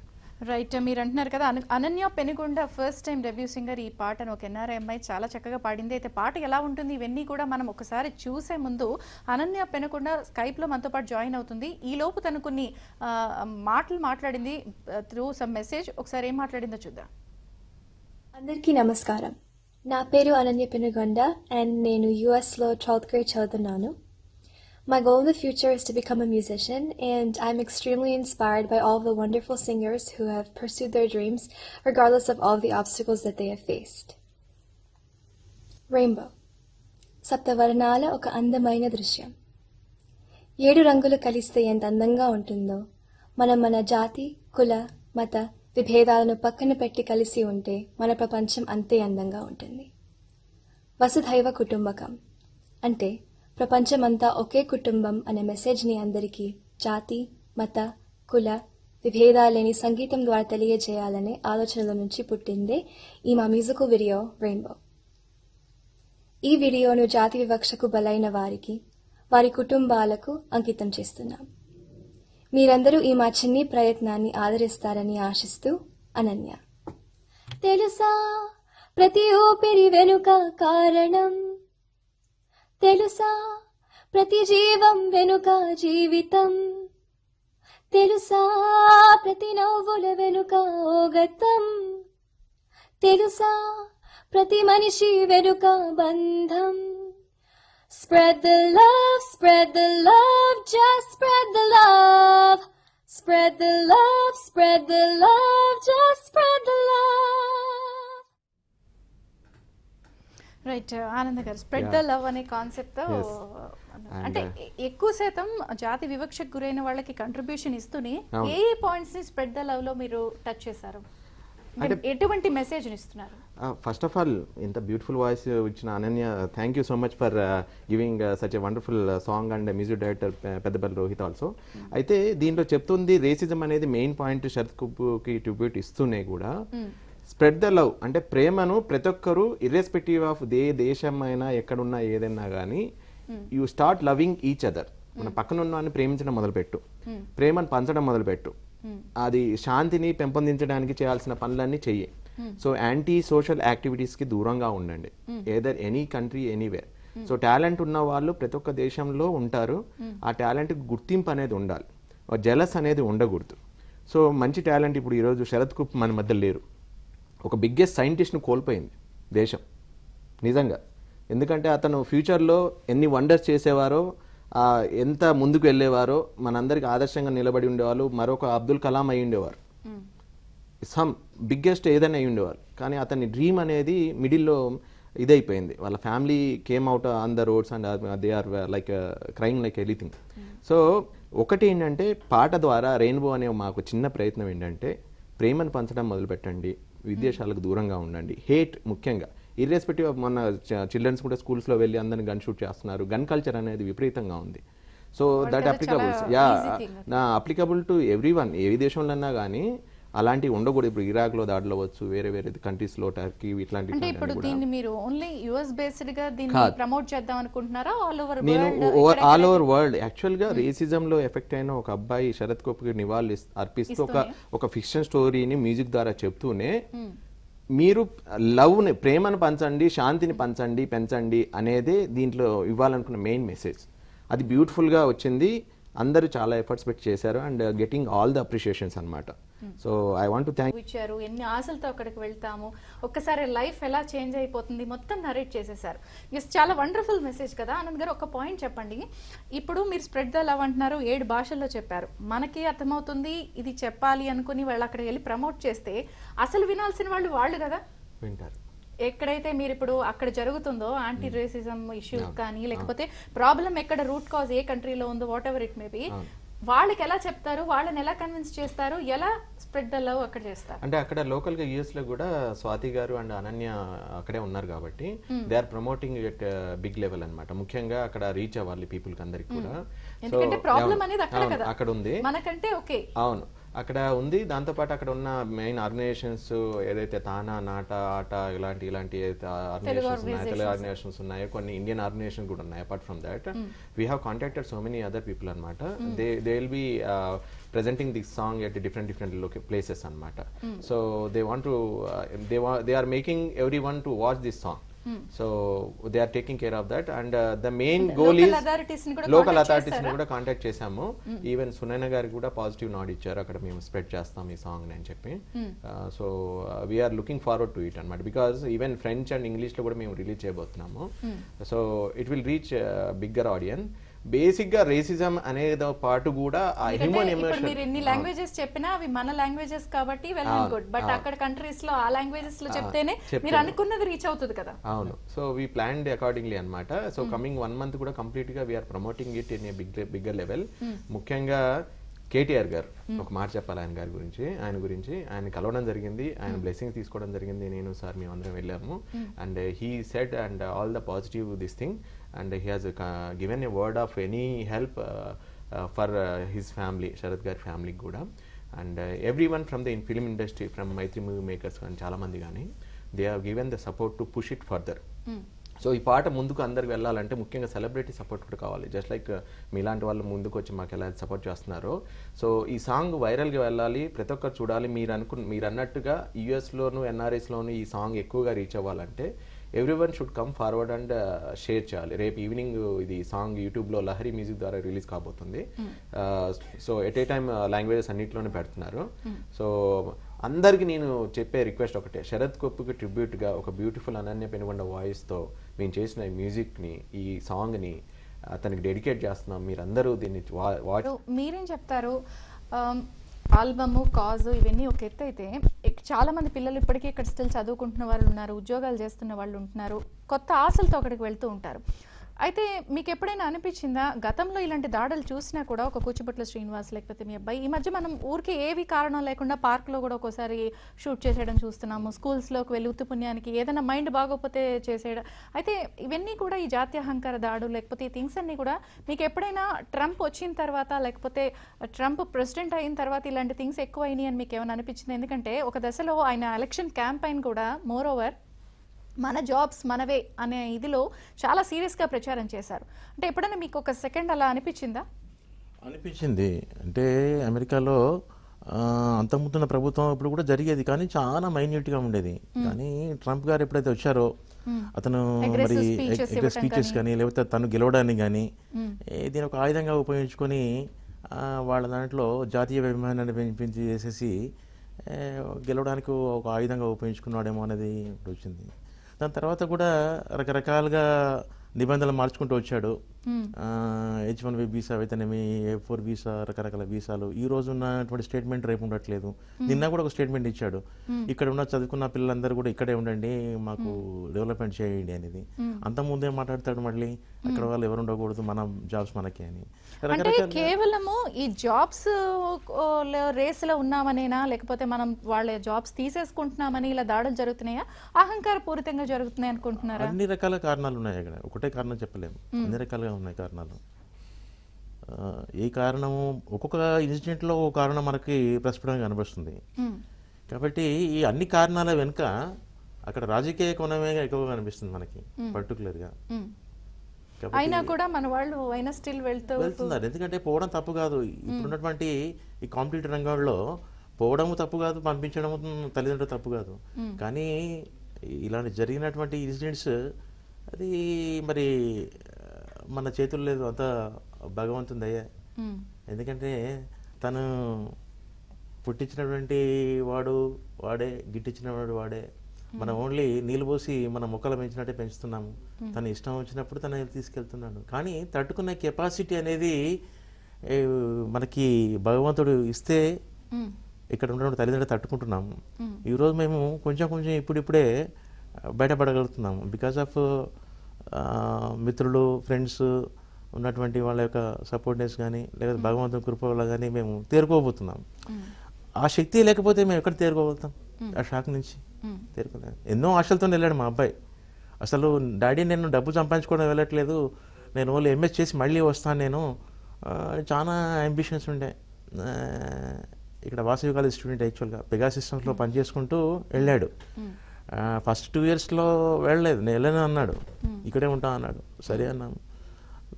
రైట్, మీరు అంటున్నారు కదా Ananya Penugonda first time debut singer. ఈ పాటను ఒక ఎన్ఆర్ఐ అమ్మాయి చాలా చక్కగా పాడింది. అయితే పాట ఎలా ఉంటుంది ఇవన్నీ కూడా మనం ఒకసారి చూసే ముందు అనన్య పెనుగొండ స్కైప్ లో మనతో పాటు జాయిన్ అవుతుంది. ఈ లోపు తను కొన్ని మాటలు మాట్లాడింది త్రూ సమ్ మెసేజ్. ఒకసారి ఏం మాట్లాడిందో చూద్దాం. అందరికీ నమస్కారం. నా పేరు అనన్య పెనుగొండ అండ్ నేను యుఎస్లో 12th grade చదువుతున్నాను. My goal in the future is to become a musician, and I'm extremely inspired by all the wonderful singers who have pursued their dreams regardless of all the obstacles that they have faced. Rainbow. సప్తవర్ణాల ఒక అందమైన దృశ్యం. 7 రంగులు కలిస్తే ఎంత అందంగా ఉంటుందో, మనం మన జాతి, కుల, మత విభేదాలను పక్కన పెట్టి కలిసి ఉంటే మన ప్రపంచం అంతే అందంగా ఉంటుంది. వసుధైవ కుటుంబకం అంటే ప్రపంచమంతా ఒకే కుటుంబం అనే మెసేజ్ని అందరికీ జాతి, మత, కుల విభేదాలేని సంగీతం ద్వారా తెలియజేయాలనే ఆలోచనల నుంచి పుట్టిందే ఈ మా మ్యూజికల్ వీడియో రెయిన్బో. ఈ వీడియోను జాతి వివక్షకు బలైన వారికి, వారి కుటుంబాలకు అంకితం చేస్తున్నాం. మీరందరూ ఈ మా చిన్ని ప్రయత్నాన్ని ఆదరిస్తారని ఆశిస్తూ అనన్య. తెలుసా ప్రతి ఊపిరి వెనుక కారణం, తెలుసా ప్రతి జీవం వెనుక జీవితం, తెలుసా ప్రతి నవ్వుల వెనుక ఓగతం, తెలుసా ప్రతి మనిషి వెనుక బంధం. Spread the love, just spread the love. Spread the love, just spread the love. Right, Anand గారు స్ప్రెడ్ ద లవ్ అనే కాన్సెప్ట్ తో అంటే ఎక్కువ శాతం జాతి వివక్షకు గురైన వాళ్ళకి కంట్రిబ్యూషన్ ఇస్తూనే ఏ పాయింట్స్ ని స్ప్రెడ్ ద లవ్ లో మీరు టచ్ చేశారు? ఎటువంటి మెసేజ్ ఇస్తున్నారు? ఫస్ట్ ఆఫ్ ఆల్ ఇంత బ్యూటిఫుల్ వాయిస్ ఇచ్చిన Ananya, thank you so much for giving such a wonderful song and music director Peddapalli Rohit also. అయితే దీంట్లో చెప్తుంది రేసిజం అనేది మెయిన్ పాయింట్ శరత్ కపూర్కి ట్రిబ్యూట్ ఇస్తూనే కూడా స్ప్రెడ్ ద లవ్ అంటే ప్రేమను ప్రతి ఒక్కరు ఇర్రెస్పెక్టివ్ ఆఫ్ దేశమైనా ఎక్కడున్నా ఏదైనా కానీ you start loving each other. మన పక్కన ఉన్నవాన్ని ప్రేమించడం మొదలుపెట్టు, ప్రేమను పంచడం మొదలుపెట్టు, అది శాంతిని పెంపొందించడానికి చేయాల్సిన పనులన్నీ చెయ్యి. సో యాంటీ సోషల్ యాక్టివిటీస్కి దూరంగా ఉండండి, either any country anywhere. So talent ఉన్న వాళ్ళు ప్రతి ఒక్క దేశంలో ఉంటారు. ఆ టాలెంట్కి గుర్తింపు అనేది ఉండాలి, జెలస్ అనేది ఉండకూడదు. సో మంచి టాలెంట్ ఇప్పుడు ఈరోజు శరత్ కపూర్ మన మధ్య లేరు. ఒక బిగ్గెస్ట్ సైంటిస్ట్ను కోల్పోయింది దేశం నిజంగా. ఎందుకంటే అతను ఫ్యూచర్లో ఎన్ని వండర్స్ చేసేవారో, ఎంత ముందుకు వెళ్ళేవారో, మనందరికి ఆదర్శంగా నిలబడి ఉండేవాళ్ళు. మరొక అబ్దుల్ కలాం అయి ఉండేవారు, సమ్ బిగ్గెస్ట్ ఏదైనా అయి ఉండేవారు. కానీ అతని డ్రీమ్ అనేది మిడిల్లో ఇదైపోయింది. వాళ్ళ family came out on the roads and they are like crime like anything. So ఒకటి ఏంటంటే పాట ద్వారా రెయిన్బో అనే మాకు చిన్న ప్రయత్నం ఏంటంటే ప్రేమను పంచడం మొదలుపెట్టండి, విద్వేషాలకు దూరంగా ఉండండి. హేట్ ముఖ్యంగా ఇర్రెస్పెక్టివ్ ఆఫ్ మొన్న చిల్డ్రన్స్ కూడా స్కూల్స్లో వెళ్ళి అందరిని గన్ షూట్ చేస్తున్నారు. గన్ కల్చర్ అనేది విపరీతంగా ఉంది. So that applicable to everyone. ఏ దేశంలో అన్నా కానీ అలాంటివి ఉండకూడదు. ఇప్పుడు ఇరాక్లో దాడిలో వచ్చు, వేరే వేరే కంట్రీస్లో, టర్కీ ఇట్లాంటి. అంటే ఇప్పుడు దీన్ని మీరు ఓన్లీ యుఎస్ బేస్డ్ గా దీన్ని ప్రమోట్ చేద్దాం అనుకుంటున్నారా? నేను ఆల్ ఓవర్ వరల్డ్. యాక్చువల్గా రేసిజంలో ఎఫెక్ట్ అయిన ఒక అబ్బాయి శరత్ కపూర్కి నివాళులు అర్పిస్తూ ఒక ఫిక్షన్ స్టోరీని మ్యూజిక్ ద్వారా చెప్తూనే మీరు లవ్ని, ప్రేమను పంచండి, శాంతిని పంచండి, పెంచండి అనేదే దీంట్లో ఇవ్వాలనుకున్న మెయిన్ మెసేజ్. అది బ్యూటిఫుల్గా వచ్చింది. అందరూ చాలా ఎఫర్ట్స్ పెట్టి చేశారు and getting all the appreciations అన్నమాట. So I want to thank. ఇచ్చారు, ఎన్ని ఆశలతో అక్కడికి వెళ్తాము, ఒక్కసారి లైఫ్ ఎలా చేంజ్ అయిపోతుంది మొత్తం నరేట్ చేసేసారు. ఎస్, చాలా వండర్ఫుల్ మెసేజ్ కదా. ఆనంద్ గారు ఒక పాయింట్ చెప్పండి. ఇప్పుడు మీరు స్ప్రెడ్ ద లవ్ అంటున్నారు, 7 భాషల్లో చెప్పారు, మనకి అర్థమవుతుంది. ఇది చెప్పాలి అనుకుని వాళ్ళు అక్కడికి వెళ్ళి ప్రమోట్ చేస్తే అసలు వినాల్సిన వాళ్ళు కదా వింటారు. ఎక్కడైతే మీరు ఇప్పుడు అక్కడ జరుగుతుందో యాంటీ రేసిజం ఇష్యూస్ కానీ, లేకపోతే ప్రాబ్లం ఎక్కడ రూట్ కాజ్ ఏ కంట్రీలో ఉందో, what ever it may be, వాళ్ళకి ఎలా చెప్తారు, వాళ్ళని ఎలా కన్విన్స్ చేస్తారు, ఎలా స్ప్రెడ్ ద లవ్ అక్కడ చేస్తారు? అంటే అక్కడ లోకల్ గా యూఎస్ లో కూడా స్వాతి గారు అండ్ అనన్య అక్కడే ఉన్నారు కాబట్టి they are promoting at big level అన్నమాట. ముఖ్యంగా అక్కడ రీచ్ అవ్వాలి పీపుల్ కి అందరికి కూడా. ఎందుకంటే ప్రాబ్లం అనేది అక్కడ కదా, అక్కడ ఉంది మనకంటే ఓకే. అవును. అక్కడ ఉంది. దాంతోపాటు అక్కడ ఉన్న మెయిన్ ఆర్గనైజేషన్స్ ఏదైతే తానా, నాటా, ఆటా ఇలాంటి ఆర్గనైజేషన్స్ ఉన్నాయి, తెలుగు ఆర్గనైజేషన్స్ ఉన్నాయి, కొన్ని ఇండియన్ ఆర్గనైజేషన్స్ కూడా ఉన్నాయి. Apart from that we have contacted so many other people అనమాట. They will be presenting this song at different places anamata. So they want to they are making everyone to watch this song. So they are taking care of that, and the main goal is local authorities ni kuda contact chesamu. Even Sunaina gari kuda positive nod icharu akkada memu spread chestam ee song ni ani cheppi. So we are looking forward to it anamata, because even French and English lo kuda memu release cheyabothunnamu. So it will reach a bigger audience. Basic గా racism అనేది పాటు కూడా ఆ human emotion. మీరు ఎన్ని languages చెప్పినా అవి మన లాంగ్వేజెస్ కాబట్టి వెల్ అండ్ గుడ్, బట్ అక్కడ కంట్రీస్ లో ఆ లాంగ్వేజెస్ లో చెప్తేనే మీరు అనుకున్నది రీచ్ అవుతుంది కదా. అవును. సో వీ ప్లాన్డ్ అకార్డింగ్లీ అన్నమాట. సో కమింగ్ 1 month కూడా కంప్లీట్ గా we are promoting it in a bigger level. ముఖ్యంగా కేటీఆర్ గారు ఒక మాట చెప్పాలి ఆయన గురించి ఆయన కలవడం జరిగింది, ఆయన బ్లెస్సింగ్స్ తీసుకోవడం జరిగింది. నేను సార్ మేమందరం వెళ్ళాము, and he said and all the positive this thing, and he has given a word of any help for his family, Sharath gar family kuda, and everyone from the film industry, from Maitri movie makers and chaala mandi gaani, they have given the support to push it further. So ఈ పాట ముందుకు అందరికి వెళ్ళాలంటే ముఖ్యంగా celebrity support కూడా కావాలి. Just like మీలాంటి వాళ్ళు ముందుకు వచ్చి మాకు ఎలా సపోర్ట్ చేస్తున్నారో, సో ఈ సాంగ్ వైరల్గా వెళ్ళాలి, ప్రతి ఒక్కరు చూడాలి. మీరు అన్నట్టుగా యూఎస్లోను ఎన్ఆర్ఎస్లోను ఈ సాంగ్ ఎక్కువగా రీచ్ అవ్వాలంటే everyone should come forward and share చేయాలి. రేపు ఈవినింగ్ ఇది సాంగ్ యూట్యూబ్లో లహరి మ్యూజిక్ ద్వారా రిలీజ్ కాబోతుంది. So at a time languages అన్నింటిలోనే పెడుతున్నారు. సో అందరికి నేను చెప్పే రిక్వెస్ట్ ఒకటే, శరత్ కపుర్కి ట్రిబ్యూట్గా ఒక బ్యూటిఫుల్ అనన్య పెనుగొండ వాయిస్తో మేము చేసిన ఈ మ్యూజిక్ని, ఈ సాంగ్ని అతనికి డెడికేట్ చేస్తున్నాం. మీరందరూ దీన్ని వాచ్. మీరేం చెప్తారు? ఆల్బమ్, కాజ్ ఇవన్నీ ఒక ఎత్తు అయితే, చాలా మంది పిల్లలు ఇప్పటికీ ఇక్కడ స్టిల్ చదువుకుంటున్న వాళ్ళు ఉన్నారు, ఉద్యోగాలు చేస్తున్న వాళ్ళు ఉంటున్నారు, కొత్త ఆశలతో అక్కడికి వెళ్తూ ఉంటారు. అయితే మీకు ఎప్పుడైనా అనిపించిందా, గతంలో ఇలాంటి దాడులు చూసినా కూడా ఒక కూచిపట్ల శ్రీనివాస్ లేకపోతే మీ అబ్బాయి, ఈ మధ్య మనం ఊరికి ఏవి కారణం లేకుండా పార్క్లో కూడా ఒక్కోసారి షూట్ చేసేయడం చూస్తున్నాము, స్కూల్స్లోకి వెళ్ళి ఉత్తి పుణ్యానికి ఏదైనా మైండ్ బాగోకపోతే చేసేయడం. అయితే ఇవన్నీ కూడా ఈ జాత్యహంకార దాడు లేకపోతే ఈ థింగ్స్ అన్నీ కూడా మీకు ఎప్పుడైనా ట్రంప్ వచ్చిన తర్వాత లేకపోతే ట్రంప్ ప్రెసిడెంట్ అయిన తర్వాత ఇలాంటి థింగ్స్ ఎక్కువ అయినాయి అని మీకు ఏమైనా అనిపించింది? ఎందుకంటే ఒక దశలో ఆయన ఎలక్షన్ క్యాంపెయిన్ కూడా మోర్ ఓవర్ మన జాబ్స్ మనవే అనే ఇదిలో చాలా సీరియస్గా ప్రచారం చేశారు. అంటే ఎప్పుడైనా మీకు ఒక సెకండ్ అలా అనిపించిందా? అనిపించింది. అంటే అమెరికాలో అంతకుముందున్న ప్రభుత్వం ఇప్పుడు కూడా జరిగేది, కానీ చాలా మైన్యూట్గా ఉండేది. కానీ ట్రంప్ గారు ఎప్పుడైతే వచ్చారో అతను మరి స్పీచెస్ కానీ లేకపోతే తను గెలవడానికి కానీ దీని ఒక ఆయుధంగా ఉపయోగించుకొని వాళ్ళ దాంట్లో జాతీయ అభిమానాన్ని పెంచి చేసేసి గెలవడానికి ఒక ఆయుధంగా ఉపయోగించుకున్నాడేమో అనేది వచ్చింది. దాని తర్వాత కూడా రకరకాలుగా నిబంధనలు మార్చుకుంటూ వచ్చాడు. H1B వీసా అయితేనేమి, A4 వీసా, రకరకాల వీసాలు. ఈ రోజు ఉన్నటువంటి స్టేట్మెంట్ రేపు ఉండట్లేదు. నిన్న కూడా ఒక స్టేట్మెంట్ ఇచ్చాడు, ఇక్కడ ఉన్న చదువుకున్న పిల్లలందరూ కూడా ఇక్కడే ఉండండి, మాకు డెవలప్మెంట్ చేయండి అనేది. అంత ముందే మాట్లాడతాడు మళ్ళీ అక్కడ వాళ్ళు ఎవరు ఉండకూడదు, మన జాబ్స్ మనకే అని. కేవలము ఈ జాబ్స్ రేసులో ఉన్నామనేనా, లేకపోతే మనం వాళ్ళ జాబ్స్ తీసేసుకుంటున్నామని ఇలా దాడులు జరుగుతున్నాయా, అహంకార పూరితంగా జరుగుతున్నాయి అనుకుంటున్నారా? అన్ని రకాల కారణాలు ఉన్నాయి అక్కడ, ఒకటే కారణం చెప్పలేము, అన్ని రకాలుగా ఉన్నాయి కారణాలు. ఏ కారణము, ఒక్కొక్క ఇన్సిడెంట్లో ఒక కారణం మనకి ప్రస్ఫుటంగా కనిపిస్తుంది. కాబట్టి ఈ అన్ని కారణాల వెనుక అక్కడ రాజకీయ కోణమే ఎక్కువగా కనిపిస్తుంది మనకి పర్టికులర్గా. అయినా కూడా మన వాళ్ళు అయినా స్టిల్ వెళ్తున్నారు. ఎందుకంటే పోవడం తప్పు కాదు, ఇప్పుడున్నటువంటి ఈ కాంపిటేటివ్ రంగంలో పోవడం తప్పు కాదు, పంపించడం తల్లిదండ్రులు తప్పు కాదు. కానీ ఇలాంటి జరిగినటువంటి ఇన్సిడెంట్స్ అది మరి మన చేతుల్లో లేదు, అంతా భగవంతుని దయ. ఎందుకంటే తను పుట్టించినటువంటి వాడే, గిట్టించినటువంటి వాడే. మనం ఓన్లీ నీళ్ళు పోసి మన మొక్కలు పెంచినట్టే పెంచుతున్నాము, తన ఇష్టం వచ్చినప్పుడు తన తీసుకెళ్తున్నాడు. కానీ తట్టుకునే కెపాసిటీ అనేది మనకి భగవంతుడు ఇస్తే ఇక్కడ ఉన్నటువంటి తల్లిదండ్రులు తట్టుకుంటున్నాము. ఈరోజు మేము కొంచెం ఇప్పుడిప్పుడే బయటపడగలుగుతున్నాము బికాస్ ఆఫ్ మిత్రులు, ఫ్రెండ్స్ ఉన్నటువంటి వాళ్ళ యొక్క సపోర్ట్నెస్ కానీ లేదా భగవంతుని కృప వల్ల కానీ మేము తేరుకోబోతున్నాం. ఆ శక్తి లేకపోతే మేము ఎక్కడ తేరుకోబోతాం? ఆ షాక్ నుంచి తేరుకోలేదు. ఎన్నో ఆశలతో వెళ్ళాడు మా అబ్బాయి. అసలు డాడీ నేను డబ్బు సంపాదించుకోవడం వెళ్ళట్లేదు, నేను ఓన్లీ ఎంఎస్ చేసి మళ్ళీ వస్తాను, నేను చాలా అంబిషన్స్ ఉండే. ఇక్కడ వాసవి కాలేజ్ స్టూడెంట్ యాక్చువల్గా పెగా సిస్టమ్స్లో పనిచేసుకుంటూ వెళ్ళాడు. ఫస్ట్ 2 ఇయర్స్లో వెళ్ళలేదు, నేను వెళ్ళను అన్నాడు, ఇక్కడే ఉంటా అన్నాడు. సరే అన్నాను.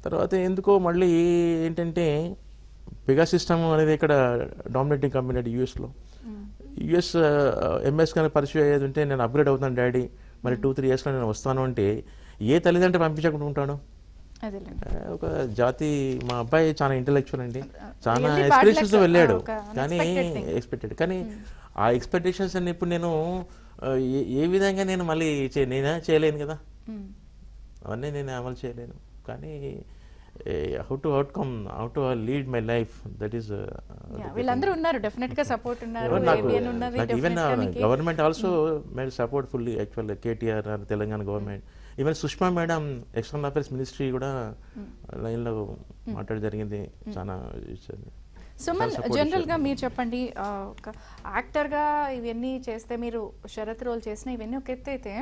తర్వాత ఎందుకో మళ్ళీ ఏంటంటే పెగా సిస్టమ్ అనేది ఇక్కడ డామినేటింగ్ కంపెనీ అంటే యూఎస్లో. యూఎస్ ఎంఎస్ కానీ పరిచయం అయ్యేది ఉంటే నేను అప్గ్రేడ్ అవుతాను డాడీ, మరి 2-3 ఇయర్స్లో నేను వస్తాను అంటే ఏ తల్లిదండ్రులు పంపించకుండా ఉంటాను? ఒక జాతి, మా అబ్బాయి చాలా ఇంటెలెక్చువల్ అండి, చాలా ఎక్స్పెక్టేషన్స్ వెళ్ళాడు, కానీ ఎక్స్పెక్టెడ్, కానీ ఆ ఎక్స్పెక్టేషన్స్ అన్ని ఇప్పుడు నేను ఏ విధంగా నేను మళ్ళీ నేనే చేయలేను కదా, అవన్నీ నేను అమలు చేయలేను. కానీ how to lead my life, that is వీళ్ళందరూ ఉన్నారు, డెఫినెట్ గా సపోర్ట్ ఉన్నారు. Even government also made support fully actual, KTR Telangana government, even Sushma madam external affairs ministry కూడా లైన్లో మాట్లాడి జరిగింది. చాలా సుమన్, జనరల్ గా మీరు చెప్పండి, ఒక యాక్టర్ గా ఇవన్నీ చేస్తే, మీరు శరత్ రోల్ చేసిన ఇవన్నీ ఒక ఎత్తు అయితే,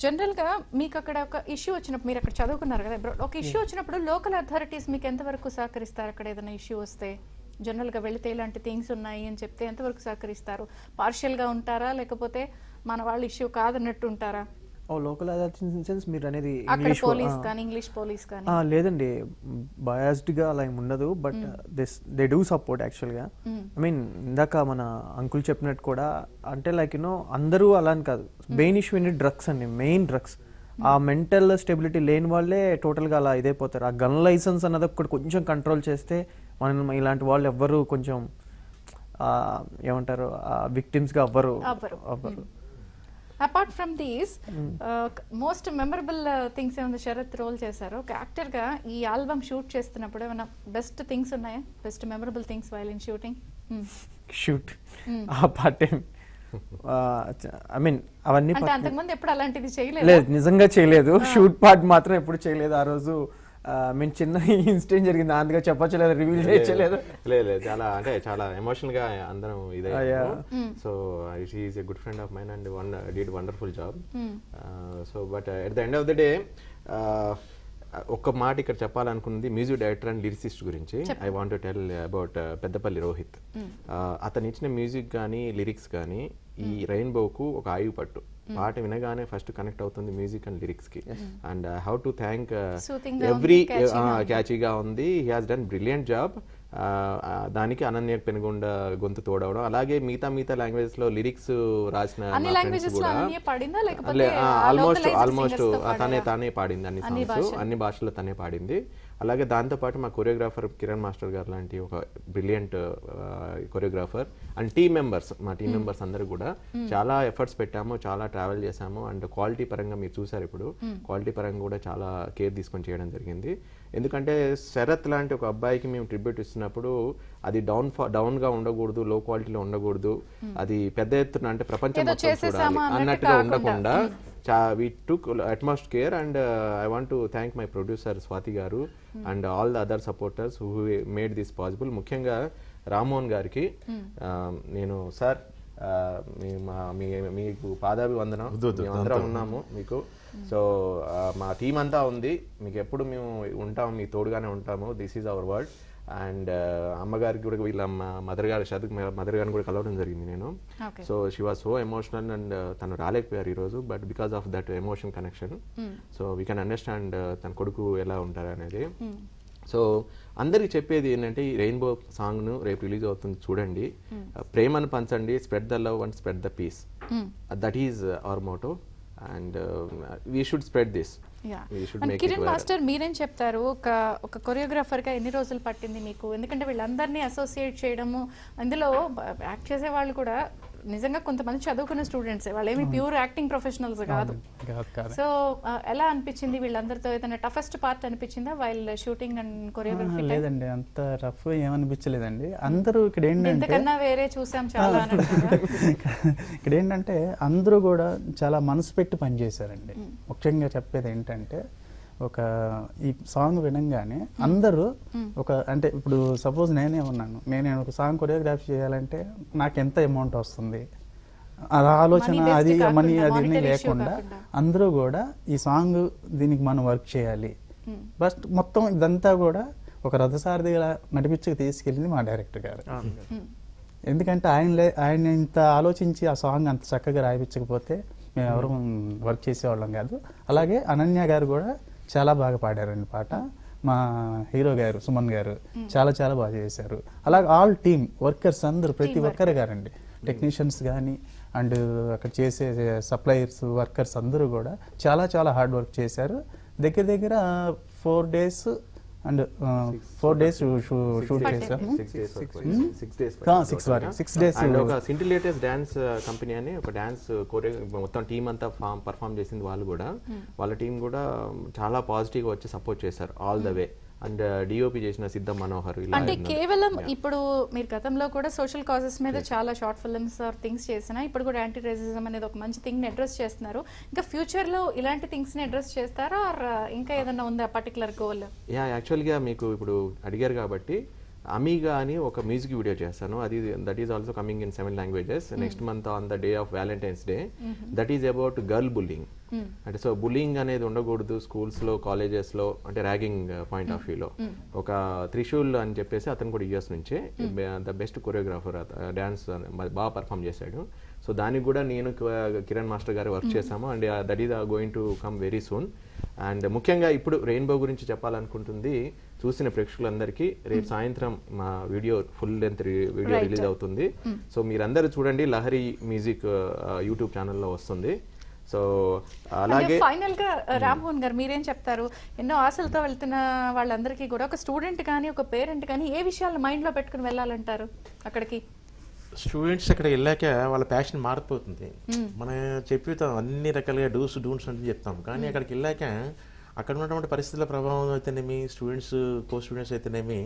జనరల్ గా మీకు అక్కడ ఒక ఇష్యూ వచ్చినప్పుడు, మీరు అక్కడ చదువుకున్నారు కదా, ఒక ఇష్యూ వచ్చినప్పుడు లోకల్ అథారిటీస్ మీకు ఎంతవరకు సహకరిస్తారు? అక్కడ ఏదైనా ఇష్యూ వస్తే జనరల్ గా వెళితే ఇలాంటి థింగ్స్ ఉన్నాయి అని చెప్తే ఎంతవరకు సహకరిస్తారు? పార్షియల్ గా ఉంటారా, లేకపోతే మన వాళ్ళ ఇష్యూ కాదన్నట్టు ఉంటారా? లోకల్ అథారిటీస్ ఇన్ సెన్స్ మీరు అనేది ఇంగ్లీష్ పోలీస్ కానీ? లేదండి, బయాస్డ్ గా అలా ఏమి ఉండదు, బట్ దే డూ సపోర్ట్ యాక్చువల్గా. ఐ మీన్ ఇందాక మన అంకుల్ చెప్పినట్టు కూడా, అంటే లైక్ అందరూ అలా అని కాదు, మెయిన్ ఇష్యూ ఏంటి డ్రగ్స్ అండి, మెయిన్ డ్రగ్స్. ఆ మెంటల్ స్టెబిలిటీ లేని వాళ్ళే టోటల్గా అలా ఇదైపోతారు. ఆ గన్ లైసెన్స్ అన్నది ఒకటి కొంచెం కంట్రోల్ చేస్తే మనం ఇలాంటి వాళ్ళు ఎవ్వరు కొంచెం ఏమంటారు విక్టిమ్స్గా అవ్వరు. Apart from these, most memorable things ఏమైనా శరత్ రోల్ చేశారు ఒక యాక్టర్ గా? ఈ ఆల్బమ్ షూట్ చేస్తున్నప్పుడు ఏమైనా బెస్ట్ థింగ్స్ ఉన్నాయా, best memorable things while in shooting? Shoot ఆ పార్ట్ టైం, ఐ మీన్ అవన్నీ అంటే అంతకుముందు ఎప్పుడు అలాంటిది చేయలేదు? లేదు, నిజంగా చేయలేదు. షూట్ పార్ట్ మాత్రం ఎప్పుడు చేయలేదు. ఆ రోజు మీన్ చిన్న ఇన్సిడెంట్ జరిగింది, అందుగా చెప్పచ్చు లేదా, రివీల్ చేయలేదు. లేదు, చాలా ఎమోషనల్ గా అందరం ఇదే. So she is a good friend of mine and did wonderful job. So but at the end of the day ఒక్క మాట ఇక్కడ చెప్పాలనుకున్నది మ్యూజిక్ డైరెక్టర్ అండ్ లిరిసిస్ట్ గురించి. I want to tell about Peddapalli Rohit. అతను ఇచ్చిన మ్యూజిక్ కానీ లిరిక్స్ కానీ ఈ రెయిన్బోకు ఒక ఆయువు పట్టు. పాట వినగానే ఫస్ట్ కనెక్ట్ అవుతుంది మ్యూజిక్ అండ్ లిరిక్స్ కి. And how to thank every క్యాచీగా ఉంది. He has done brilliant job. దానికి అనన్య పెనుగొండ గొంతు తోడవడం, అలాగే మిగతా లాంగ్వేజెస్ లో లిరిక్స్ రాసిన ఆల్మోస్ట్ తానే పాడింది. అన్ని సాంగ్స్ అన్ని భాషల్లో తనే పాడింది. అలాగే దాంతోపాటు మా కొరియోగ్రాఫర్ కిరణ్ మాస్టర్ గారు లాంటి ఒక బ్రిలియంట్ కొరియోగ్రాఫర్ అండ్ మా టీం మెంబర్స్ అందరూ కూడా చాలా ఎఫర్ట్స్ పెట్టాము, చాలా ట్రావెల్ చేశాము. అండ్ క్వాలిటీ పరంగా మీరు చూసారు, ఇప్పుడు క్వాలిటీ పరంగా కూడా చాలా కేర్ తీసుకొని చేయడం జరిగింది. ఎందుకంటే శరత్ లాంటి ఒక అబ్బాయికి మేము ట్రిబ్యూట్ ఇస్తున్నప్పుడు అది డౌన్ గా ఉండకూడదు, లో క్వాలిటీలో ఉండకూడదు, అది పెద్ద ఎత్తున అంటే ప్రపంచం మొత్తం చూడాలి అన్నట్టుగా ఉండకుండా we took utmost care. And I want to thank my producer Swati garu and all the other supporters who made this possible. ముఖ్యంగా రామోహన్ గారికి నేను సార్ మీకు పాదాభివందనం. మేమందరం ఉన్నాము మీకు. సో మా టీం అంతా ఉంది, మీకు ఎప్పుడు మేము ఉంటాము, మీ తోడుగానే ఉంటాము. This is our word. And అమ్మగారికి కూడా వీళ్ళ మదర్ గారిని కూడా కలవడం జరిగింది నేను. So she was so emotional and తను రాలేకపోయారు ఈరోజు, but because of that emotion connection so we can understand తన కొడుకు ఎలా ఉంటారు అనేది. సో అందరికి చెప్పేది ఏంటంటే, ఈ రెయిన్బో సాంగ్ను రేపు రిలీజ్ అవుతుంది, చూడండి. ప్రేమను పంచండి, spread the love and spread the peace. That is our motto and we should spread this. Kiran master, మీరేం చెప్తారు? ఒక కొరియోగ్రాఫర్ గా ఎన్ని రోజులు పట్టింది మీకు? ఎందుకంటే వీళ్ళందరినీ అసోసియేట్ చేయడము, అందులో యాక్ట్ చేసే వాళ్ళు కూడా నిజంగా కొంతమంది చదువుకున్న స్టూడెంట్స్, వాళ్ళు ఏమి ప్యూర్ యాక్టింగ్ ప్రొఫెషనల్స్ కాదు. సో ఎలా అనిపించింది వీళ్ళందరితో? ఏదైనా టఫెస్ట్ పార్ట్ అనిపించిందా వైల్ షూటింగ్ అండ్ కొరియోగ్రఫీ? లేదండి, అంత రఫ్ ఏమనిపించలేదండి. అందరూ ఇక్కడ ఏంటంటే వేరే చూసాం చాలా. ఇక్కడ ఏంటంటే అందరూ కూడా చాలా మనసు పెట్టి పనిచేశారండి. ముఖ్యంగా చెప్పేది ఏంటంటే, ఈ సాంగ్ వినంగానే అందరూ అంటే ఇప్పుడు సపోజ్ నేనే ఉన్నాను, నేను ఒక సాంగ్ కొరియోగ్రాఫీ చేయాలంటే నాకు ఎంత అమౌంట్ వస్తుంది, ఆలోచన అది మనీ అది లేకుండా అందరూ కూడా ఈ సాంగ్ దీనికి మనం వర్క్ చేయాలి. బట్ మొత్తం ఇదంతా కూడా ఒక రథసారథిగా నడిపించి తీసుకెళ్ళింది మా డైరెక్టర్ గారు. ఎందుకంటే ఆయన ఇంత ఆలోచించి ఆ సాంగ్ అంత చక్కగా రాయించకపోతే మేము ఎవరు వర్క్ చేసేవాళ్ళం కాదు. అలాగే అనన్య గారు కూడా చాలా బాగా పాడారండి పాట. మా హీరో గారు సుమన్ గారు చాలా చాలా బాగా చేశారు. అలాగే ఆల్ టీమ్ వర్కర్స్ అందరూ ప్రతి ఒక్కరు గారండి, టెక్నీషియన్స్ కానీ అండ్ అక్కడ చేసే సప్లయర్స్ వర్కర్స్ అందరూ కూడా చాలా చాలా హార్డ్ వర్క్ చేశారు. దగ్గర దగ్గర 4 days అండ్ 4 days షూట్ చేసాము. 6 days. అండ్ ఒక సింటిలేటెస్ డాన్స్ కంపెనీ అని ఒక డాన్స్ మొత్తం టీం అంతా పర్ఫామ్ చేసింది. వాళ్ళు కూడా వాళ్ళ టీం కూడా చాలా పాజిటివ్ గా వచ్చి సపోర్ట్ చేశారు all the way. And DOP చేసిన సిద్ధ మనోహర్. అంటే కేవలం ఇప్పుడు మీరు గతంలో కూడా సోషల్ కాజెస్ మీద చాలా షార్ట్ ఫిల్మ్స్ ఆర్ థింగ్స్ చేసినా ఇప్పుడు కూడా యాంటీ రేసిజం అనేది ఒక మంచి థింగ్ ని అడ్రస్ చేస్తున్నారు. ఇంకా ఫ్యూచర్ లో ఇలాంటి థింగ్స్ ని అడ్రస్ చేస్తారా ఆర్ ఇంకా ఏదైనా ఉందా పర్టికులర్ గోల్? యాక్చువల్ గా మీకు ఇప్పుడు అడిగారు కాబట్టి అమీగా అని ఒక మ్యూజిక్ వీడియో చేస్తాను. అది that is also coming in 7 languages next month on the day of Valentine's day. That is about girl bullying. అంటే సో బుల్లింగ్ అనేది ఉండకూడదు స్కూల్స్ లో కాలేజెస్ లో, అంటే ర్యాగింగ్ పాయింట్ ఆఫ్ వ్యూలో. ఒక త్రిశూల్ అని చెప్పేసి అతను కూడా యూఎస్ నుంచే ద బెస్ట్ కొరియోగ్రాఫర్, డాన్స్ బాగా పర్ఫామ్ చేశాడు. సో దానికి కూడా నేను కిరణ్ మాస్టర్ గారు వర్క్ చేశాము. And that is going to come very soon. And ముఖ్యంగా ఇప్పుడు రెయిన్బో గురించి చెప్పాలనుకుంటుంది చూసిన ప్రేక్షకులందరికీ రేపు సాయంత్రం మా video full length video release అవుతుంది. సో మీరందరూ చూడండి, లహరి మ్యూజిక్ యూట్యూబ్ ఛానల్లో వస్తుంది. సో అలాగే ఫైనల్ గా రామ్మోహన్ గారు మీరేం చెప్తారు? ఎన్నో ఆశలతో వెళ్తున్న వాళ్ళందరికీ కూడా ఒక స్టూడెంట్ కానీ ఒక పేరెంట్ కానీ ఏ విషయాలు మైండ్ లో పెట్టుకుని వెళ్ళాలంటారు అక్కడికి? స్టూడెంట్స్ అక్కడ వెళ్ళాక వాళ్ళ ప్యాషన్ మారిపోతుంది. మనం చెప్తాం అన్ని రకాలుగా డూన్స్ అని చెప్తాం, కానీ అక్కడికి వెళ్ళాక అక్కడ ఉన్నటువంటి పరిస్థితుల ప్రభావం అయితేనేమి, స్టూడెంట్స్ కో స్టూడెంట్స్ అయితేనేమి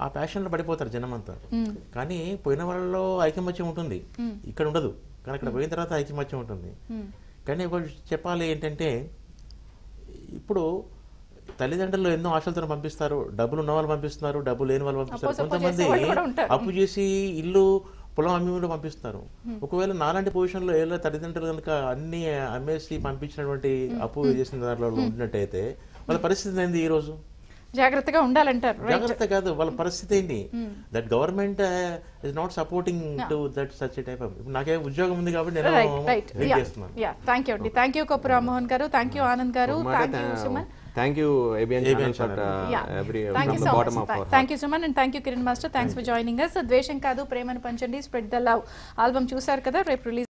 ఆ ప్యాషన్లో పడిపోతారు జనం అంతా. కానీ పోయిన వాళ్ళలో ఐకమత్యం ఉంటుంది, ఇక్కడ ఉండదు. కానీ అక్కడ పోయిన తర్వాత ఐకమత్యం ఉంటుంది. కానీ ఒకటి చెప్పాలి ఏంటంటే, ఇప్పుడు తల్లిదండ్రులు ఎన్నో ఆశలతో పంపిస్తారు, డబ్బులు ఉన్న వాళ్ళు పంపిస్తున్నారు, డబ్బు లేని వాళ్ళు పంపిస్తారు. కొంతమంది అప్పు చేసి ఇల్లు పొలం అమ్మి కూడా పంపిస్తున్నారు. ఒకవేళ నాలాంటి పొజిషన్ లో ఏదో తల్లిదండ్రులు కనుక అన్ని అమ్మేసి పంపించినటువంటి అప్పు చేసిన దాంట్లో ఉంటున్నట్టయితే వాళ్ళ పరిస్థితి ఏంది? ఈ రోజు జాగ్రత్తగా ఉండాలంటారు. జాగ్రత్త కాదు, వాళ్ళ పరిస్థితి ఏంటి? That government is not supporting to that such type of. నాకే ఉద్యోగం ఉంది కాబట్టి నేను చేస్తున్నాను. థ్యాంక్ యూ కొప్పు రామ్మోహన్ గారు, థ్యాంక్ యూ ఆనంద్ గారు, thank you Suman. Thank you ABN channel for thank you from so the bottom much. of our Thank you Suman and thank you Kiran Master. Thanks for joining us. ద్వేషం కాదు ప్రేమను పంచండి, spread the love album చూసారు కదా, రేపు release